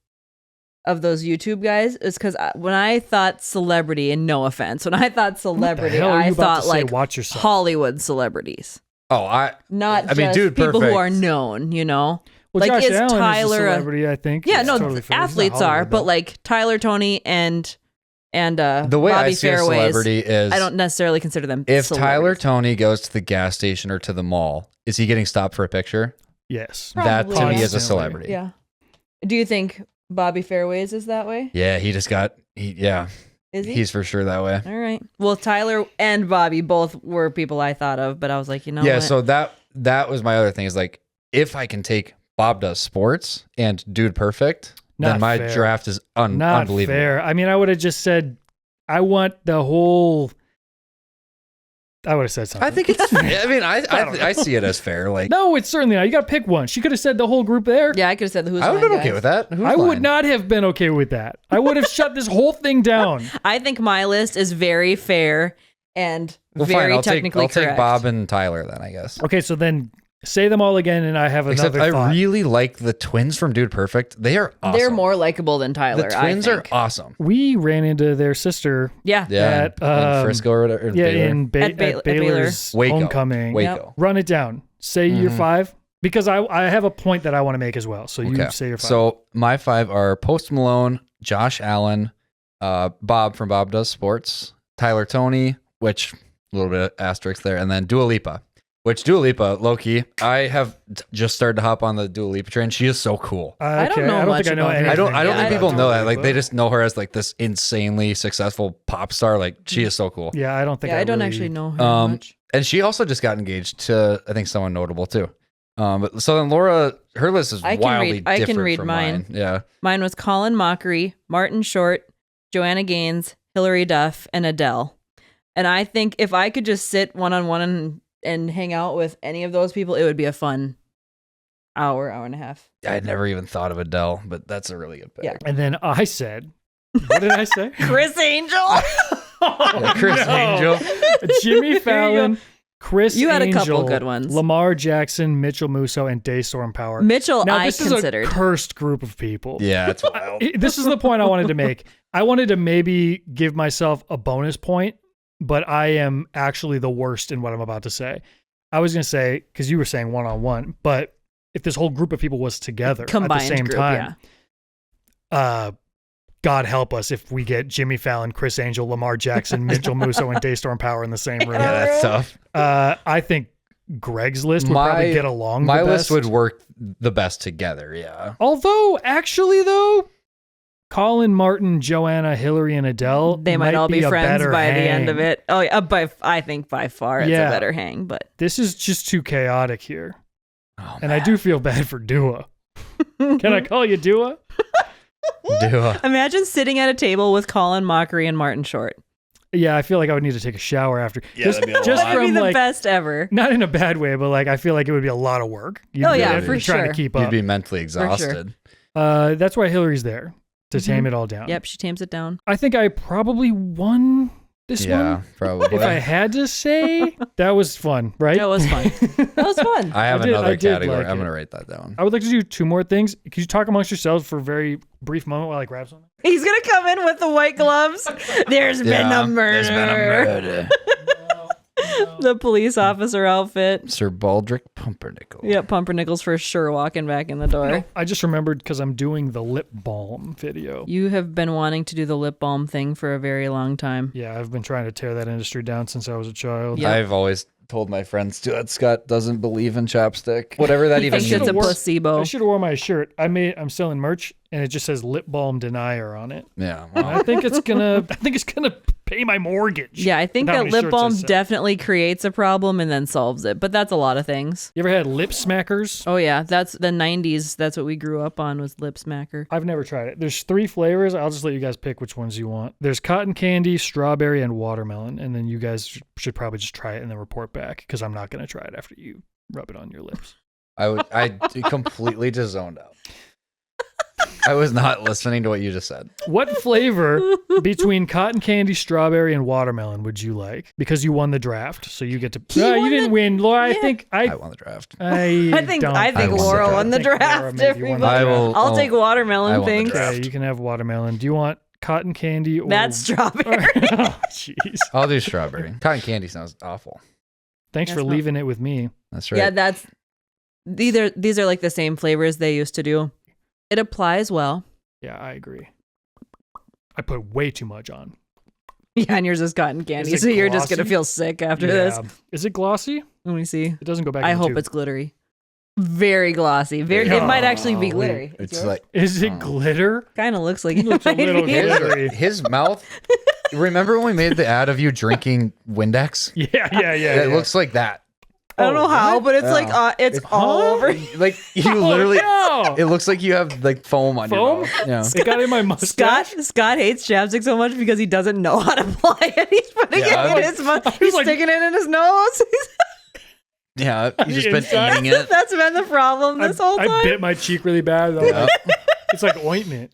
C: of those YouTube guys is because when I thought celebrity, and no offense, when I thought celebrity,
A: hell are you
C: I
A: about
C: thought
A: to say?
C: like
A: Watch yourself.
C: Hollywood celebrities.
B: Oh,
C: Not
B: I mean,
C: just
B: Dude
C: people
B: Perfect.
C: who are known, you know?
A: Well,
C: like,
A: Josh
C: is
A: Allen
C: Tyler
A: is
C: a
A: a celebrity, I think.
C: Yeah,
A: It's
C: no,
A: totally fair. He's not
C: athletes are,
A: Hollywood,
C: but
A: though.
C: like Tyler, Tony, and
B: the way
C: Bobby
B: I see a
C: Fairways,
B: celebrity is
C: I don't necessarily consider them
B: if Tyler
C: celebrities.
B: Tony goes to the gas station or to the mall, is he getting stopped for a picture?
A: Yes.
B: That to
C: Probably,
B: me
C: yeah.
B: is a celebrity.
C: Yeah. Do you think Bobby Fairways is that way?
B: Yeah, he just got.
C: Is he?
B: He's for sure that way.
C: All right. Well, Tyler and Bobby both were people I thought of, but I was like, you know
B: Yeah,
C: what?
B: so that was my other thing is like if I can take Bob Does Sports and Dude Perfect,
A: Not
B: then my
A: fair.
B: draft is
A: Not
B: unbelievable.
A: fair. I mean, I would have just said, I want the whole. I would have said something.
B: I think it's. I mean, I see it as fair. Like,
A: No, it's certainly not. You got to pick one. She could have said the whole group there.
C: Yeah, I could have said the Who's
B: I would
C: Line
B: have been okay
C: guys.
B: with that. Who's
A: I
B: Line?
A: would not have been okay with that. I would have shut this whole thing down.
C: I think my list is very fair and
B: Well,
C: very
B: fine. I'll
C: technically
B: take
C: correct.
B: Bob and Tyler then, I guess.
A: Okay, so then say them all again, and I have
B: Except
A: another thought.
B: I really like the twins from Dude Perfect. They are awesome.
C: They're more likable than Tyler.
B: The twins
C: I
B: are
C: think.
B: awesome.
A: We ran into their sister.
C: Yeah.
B: Yeah,
A: At,
B: in Frisco or whatever.
A: Yeah,
B: Baylor.
A: at
C: Baylor.
A: Baylor's
B: Waco.
A: homecoming.
B: Waco.
A: Run it down. Say your 5, because I have a point that I want to make as well. So you say your 5.
B: So my 5 are Post Malone, Josh Allen, Bob from Bob Does Sports, Tyler Tony, which a little bit of asterisk there, and then Dua Lipa. Which Dua Lipa, low-key, I have just started to hop on the Dua Lipa train. She is so cool.
C: I don't know much
A: think I know
C: about her.
A: anything.
B: I don't think
C: Yeah,
B: people
C: I
B: know
A: Dua
B: that. Like
A: Lipa.
B: they just know her as like this insanely successful pop star. Like she is so cool.
A: Yeah, I don't think.
C: Yeah, I don't
A: really-
C: actually know her much.
B: And she also just got engaged to I think someone notable too. But so then Laura, her list is
C: I can
B: wildly
C: read- I can
B: different
C: read
B: from
C: mine.
B: Yeah.
C: Mine was Colin Mockery, Martin Short, Joanna Gaines, Hilary Duff, and Adele. And I think if I could just sit one-on-one and hang out with any of those people, it would be a fun hour and a half.
B: I had never even thought of Adele, but that's a really good pick.
C: Yeah.
A: And then I said, what did I say?
C: Chris Angel.
B: Yeah, Chris Angel.
A: Jimmy Fallon, Chris
C: You had a
A: Angel,
C: couple good ones.
A: Lamar Jackson, Mitchell Musso, and Daystorm Power.
C: Mitchell,
A: Now,
C: I
A: this
C: considered.
A: is a cursed group of people.
B: Yeah, it's wild.
A: This is the point I wanted to make. I wanted to maybe give myself a bonus point, but I am actually the worst in what I'm about to say. I was going to say, because you were saying one-on-one, but if this whole group of people was together
C: Combined
A: at the same
C: group,
A: time, God help us if we get Jimmy Fallon, Chris Angel, Lamar Jackson, Mitchell Musso, and Daystorm Power in the same room.
B: Yeah, that's tough.
A: I think Greg's list would probably get along
B: My
A: the
B: list
A: best.
B: would work the best together, yeah.
A: Although, actually, though, Colin, Martin, Joanna, Hillary, and Adele,
C: They might all be
A: a
C: friends
A: better
C: by the end
A: hang.
C: of it. Oh, yeah, I think by far it's
A: Yeah.
C: a better hang. But
A: This is just too chaotic here.
B: Oh,
A: And I do feel bad for Dua. Can I call you Dua?
B: Dua.
C: imagine sitting at a table with Colin Mockery and Martin Short.
A: Yeah, I feel like I would need to take a shower after.
B: Yeah, that'd be a lot.
C: That'd be the best ever.
A: Not in a bad way, but like I feel like it would be a lot of work.
C: For
A: trying to keep up.
B: You'd be mentally exhausted.
A: That's why Hillary's there to tame it all down.
C: Yep, she tames it down.
A: I think I probably won this one.
B: Yeah, probably.
A: If I had to say, that was fun, right?
C: That was fun. That was fun.
B: I have another category.
A: Like
B: I'm going to write that down.
A: I would like to do 2 more things. Could you talk amongst yourselves for a very brief moment while I grab something?
C: He's going to come in with the white gloves. There's been a murder.
B: There's been a murder.
C: The police officer outfit.
B: Sir Baldric Pumpernickel.
C: Yep, Pumpernickel's for sure walking back in the door.
A: No, I just remembered because I'm doing the lip balm video.
C: You have been wanting to do the lip balm thing for a very long time.
A: Yeah, I've been trying to tear that industry down since I was a child.
C: Yep.
B: I've always told my friends that Scott doesn't believe in chapstick. Whatever that even
C: He
B: means.
C: thinks it's a placebo.
A: I should have worn my shirt. I'm selling merch and it just says lip balm denier on it.
B: Yeah.
A: And
B: Well,
A: I think it's gonna pay my mortgage.
C: Yeah, I think
A: How
C: that
A: many
C: lip
A: shirts I
C: balm
A: sell.
C: definitely creates a problem and then solves it. But that's a lot of things.
A: You ever had lip smackers?
C: Oh yeah, that's the 90s. That's what we grew up on was lip smacker.
A: I've never tried it. There's 3 flavors. I'll just let you guys pick which ones you want. There's cotton candy, strawberry, and watermelon. And then you guys should probably just try it and then report back because I'm not going to try it after you rub it on your lips.
B: I completely just zoned out. I was not listening to what you just said.
A: What flavor between cotton candy, strawberry, and watermelon would you like? Because you won the draft, so you get to. You didn't win, Laura.
C: Yeah.
B: I won the draft.
C: I think
B: I won
C: Laura
B: the
C: won the
A: draft.
C: draft.
A: Laura maybe won the
C: Everybody.
A: draft.
C: I'll take watermelon.
B: I won the
C: Thanks.
B: draft.
A: Okay, you can have watermelon. Do you want cotton candy or
C: That's strawberry.
A: Oh, jeez.
B: I'll do strawberry. Cotton candy sounds awful.
A: Thanks for
C: That's not-
A: leaving it with me.
B: That's right.
C: Yeah, these are like the same flavors they used to do. It applies well.
A: Yeah, I agree. I put way too much on.
C: Yeah, and yours is cotton candy,
A: Is it
C: so you're just gonna
A: glossy?
C: feel sick after this.
A: Is it glossy?
C: Let me see.
A: It doesn't go back.
C: I
A: in the
C: hope
A: tube.
C: it's glittery. Very glossy. Very. It might actually be glittery.
B: It's like
A: Is it glitter?
C: Kind of looks like
A: It looks a
C: might
A: little
C: be.
A: glittery.
B: his mouth. Remember when we made the ad of you drinking Windex?
A: Yeah.
B: It looks like that.
C: I don't know how, but it's
B: Yeah.
C: like it's all over.
B: Like you literally.
A: no.
B: It looks like you have like foam on
A: Foam?
B: your mouth. Yeah.
A: It got in my mustache.
C: Scott hates chapstick so much because he doesn't know how to apply it. He's putting
B: Yeah,
C: it in his mouth.
A: He's
C: He's
A: like-
C: sticking it in his nose.
B: Yeah. You've just been
A: Inside.
B: eating it.
C: That's been the problem this whole time.
A: I bit my cheek really bad. Though.
B: Yeah.
A: It's like ointment.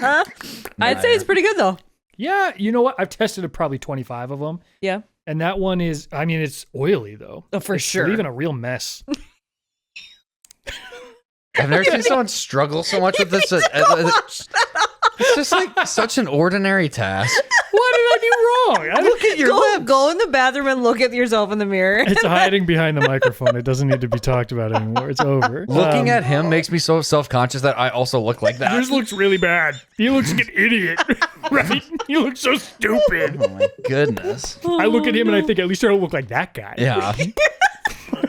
C: I'd say it's pretty good though.
A: Yeah, you know what? I've tested probably 25 of them.
C: Yeah.
A: And that one is, I mean, it's oily though.
C: Oh, for
A: It's
C: sure.
A: leaving a real mess.
B: I've never seen someone struggle so much with this. It's just like such an ordinary task.
A: What did I do wrong?
B: Look at your lips.
C: Go in the bathroom and look at yourself in the mirror.
A: It's hiding behind the microphone. It doesn't need to be talked about anymore. It's over.
B: Looking at him makes me so self-conscious that I also look like that.
A: Yours looks really bad. He looks like an idiot, right? You look so stupid.
B: Oh my goodness.
A: I look at him and I think at least I don't look like that guy.
B: Yeah.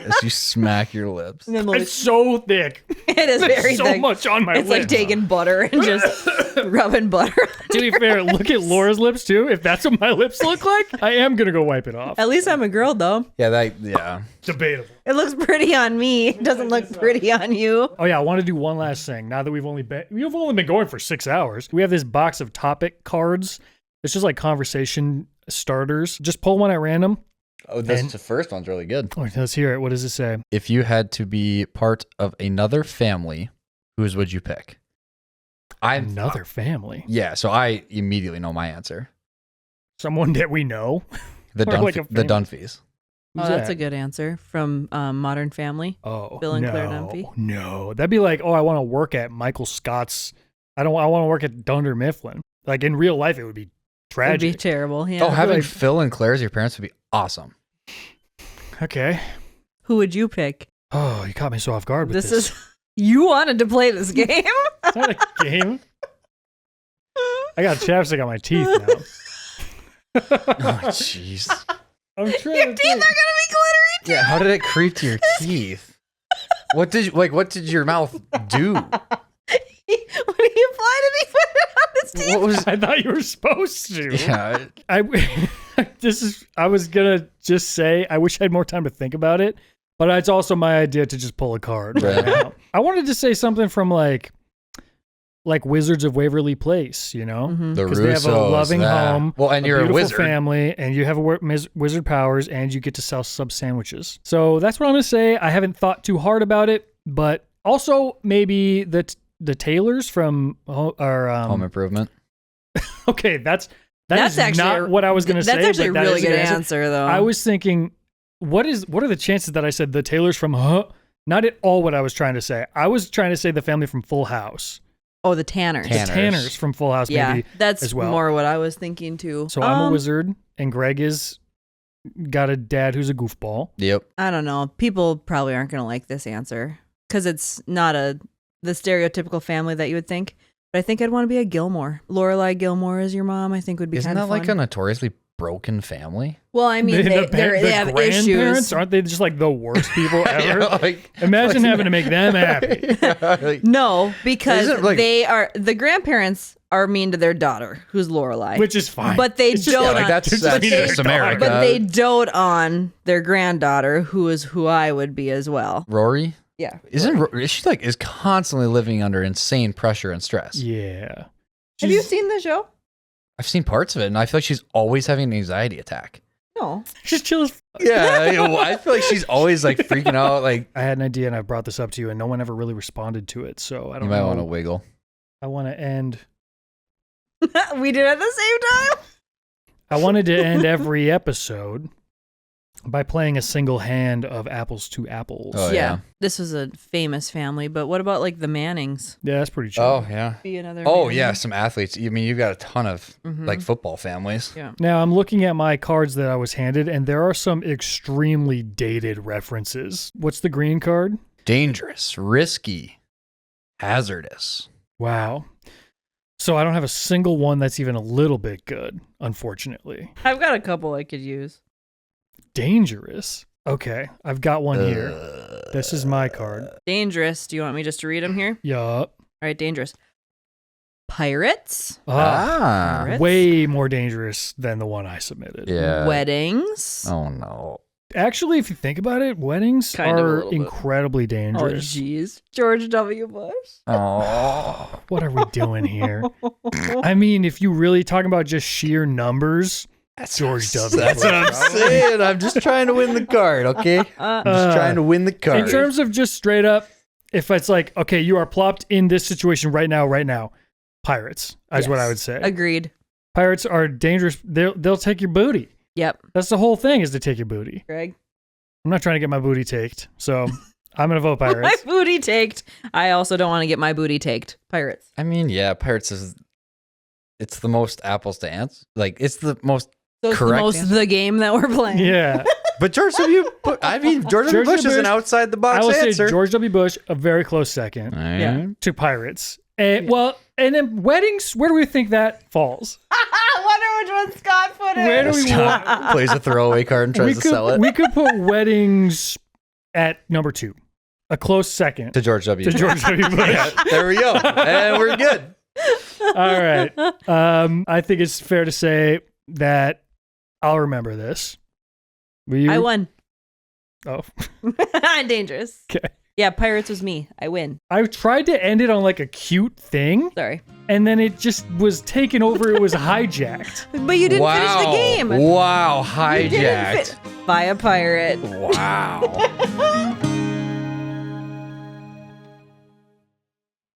B: As you smack your lips.
C: And then
A: It's so thick.
C: it is
A: There's
C: very
A: so
C: thick.
A: much on my
C: It's
A: lips.
C: like taking butter and just rubbing butter.
A: To be fair, look at Laura's lips too. If that's what my lips look like, I am gonna go wipe it off.
C: At least I'm a girl though.
B: Yeah.
A: Debatable.
C: It looks pretty on me. It doesn't look pretty on you.
A: Oh yeah, I want to do one last thing. Now that we've only been going for 6 hours, we have this box of topic cards. It's just like conversation starters. Just pull one at random.
B: Oh, the first one's really good.
A: Oh, let's hear it. What does it say?
B: If you had to be part of another family, whose would you pick?
A: Another family.
B: Yeah, so I immediately know my answer.
A: Someone that we know.
B: The
A: Or like a
B: the
A: family.
B: Dunphys.
C: Oh,
A: Who's
C: that's
A: that?
C: a good answer from Modern Family.
A: Oh,
C: Bill and
A: no,
C: Claire Dunphy?
A: No, that'd be like, oh, I want to work at Michael Scott's. I want to work at Dunder Mifflin. Like in real life, it would be
C: It'd
A: tragic.
C: be terrible. Yeah.
B: Oh, having
A: like-
B: Phil and Claire as your parents would be awesome.
A: Okay.
C: Who would you pick?
A: Oh, you caught me so off guard with
C: This
A: this.
C: is you wanted to play this game.
A: It's not a game. I got chapstick on my teeth now.
B: Oh, jeez.
A: I'm trying
C: Your
A: to
C: teeth are gonna
A: think.
C: be glittery too.
B: Yeah, how did it creep to your teeth? What did your mouth do?
C: When he applied it, he put it on his teeth.
B: What was
A: I thought you were supposed to.
B: Yeah.
A: I was gonna just say I wish I had more time to think about it, but it's also my idea to just pull a card right
B: Right.
A: now. I wanted to say something from like like Wizards of Waverly Place, you know?
C: Mhm.
B: The
A: Because they have a
B: Russos,
A: loving home,
B: Well, and you're a
A: beautiful
B: wizard.
A: family, and you have wizard powers, and you get to sell sub sandwiches. So that's what I'm going to say. I haven't thought too hard about it, but also maybe the Taylors from
B: Home Improvement.
A: Okay, that's
C: actually
A: not what I was going to say.
C: That's actually a
A: but that
C: really
A: is
C: good
A: answer.
C: answer, though.
A: I was thinking, what are the chances that I said the Taylors from Not at all what I was trying to say. I was trying to say the family from Full House.
C: Oh, the Tanners.
A: The Tanners from Full House,
C: Yeah,
A: maybe
C: that's
A: as well.
C: more what I was thinking too.
A: So I'm a wizard, and Greg is got a dad who's a goofball.
B: Yep.
C: I don't know. People probably aren't going to like this answer because it's not the stereotypical family that you would think. But I think I'd want to be a Gilmore. Lorelai Gilmore is your mom. I think would be
B: Isn't
C: kind of
B: that
C: fun.
B: like a notoriously broken family?
C: Well, I mean, they have
A: grandparents,
C: issues.
A: aren't they just like the worst people ever?
B: Yeah, like,
A: Imagine having to make them happy.
B: like,
C: No, because
B: Isn't it like-
C: the grandparents are mean to their daughter, who's Lorelai.
A: Which is fine.
C: But they
A: It's just-
C: dote
B: yeah,
C: on
B: like that's
A: But they-
B: America.
C: but they dote on their granddaughter, who is who I would be as well.
B: Rory?
C: Yeah.
B: Is she like is constantly living under insane pressure and stress?
A: Yeah.
C: Have you seen the show?
B: I've seen parts of it, and I feel like she's always having an anxiety attack.
C: No.
A: She's chill as fuck.
B: Yeah, I feel like she's always like freaking out. Like
A: I had an idea and I brought this up to you and no one ever really responded to it. So I don't
B: you might
A: know.
B: want to wiggle.
A: I want to end.
C: We did it at the same time.
A: I wanted to end every episode by playing a single hand of Apples to Apples.
B: Oh, yeah.
C: This was a famous family, but what about like the Mannings?
A: Yeah, that's pretty chill.
B: Oh yeah.
C: Be another
B: Oh
C: Manning?
B: yeah, some athletes. I mean, you've got a ton of
C: Mhm.
B: like football families.
C: Yeah.
A: Now I'm looking at my cards that I was handed, and there are some extremely dated references. What's the green card?
B: Dangerous, risky, hazardous.
A: Wow. So I don't have a single one that's even a little bit good, unfortunately.
C: I've got a couple I could use.
A: Dangerous. Okay, I've got one here. This is my card.
C: Dangerous. Do you want me just to read them here?
A: Yup.
C: All right, dangerous. Pirates.
B: Ah.
A: Way more dangerous than the one I submitted.
B: Yeah.
C: Weddings.
B: Oh no.
A: Actually, if you think about it, weddings
C: Kind of a
A: are
C: little bit.
A: incredibly
C: Oh,
A: dangerous.
C: jeez. George W. Bush.
B: Oh.
A: What are we doing here? I mean, if you really talking about just sheer numbers,
B: That's
A: George W.
B: That's what I'm saying. I'm just trying to win the card, okay? I'm just trying to win the card.
A: in terms of just straight up, if it's like, okay, you are plopped in this situation right now, pirates is what I would say.
C: Agreed.
A: Pirates are dangerous. They'll take your booty.
C: Yep.
A: That's the whole thing, is to take your booty.
C: Greg.
A: I'm not trying to get my booty taked, so I'm going to vote
C: My
A: pirates.
C: booty taked. I also don't want to get my booty taked. Pirates.
B: I mean, yeah, Pirates is it's the most apples to ants. Like it's the most
C: So it's
B: correct
C: the most
B: answer.
C: the game that we're playing.
A: Yeah.
B: But George W. George W. Bush is an outside the
A: I
B: box
A: will
B: answer.
A: say George W. Bush, a very close second
C: Yeah.
A: to pirates. Well, and then weddings, where do we think that falls?
C: I wonder which one Scott put in.
A: Where do we want?
B: Scott plays a throwaway card and tries to sell it
A: We could put weddings at number 2, a close second
B: to George W.
A: to George W. Bush.
B: Yeah, there we go. And we're good.
A: All right. I think it's fair to say that I'll remember this. Will you?
C: I won.
A: Oh,
C: I'm dangerous.
A: okay.
C: Yeah, Pirates was me. I win.
A: I tried to end it on like a cute thing,
C: Sorry.
A: and then it just was taken over. It was hijacked.
C: But you didn't finish the game.
B: Wow,
C: You didn't
B: hijacked.
C: by a pirate.
B: Wow.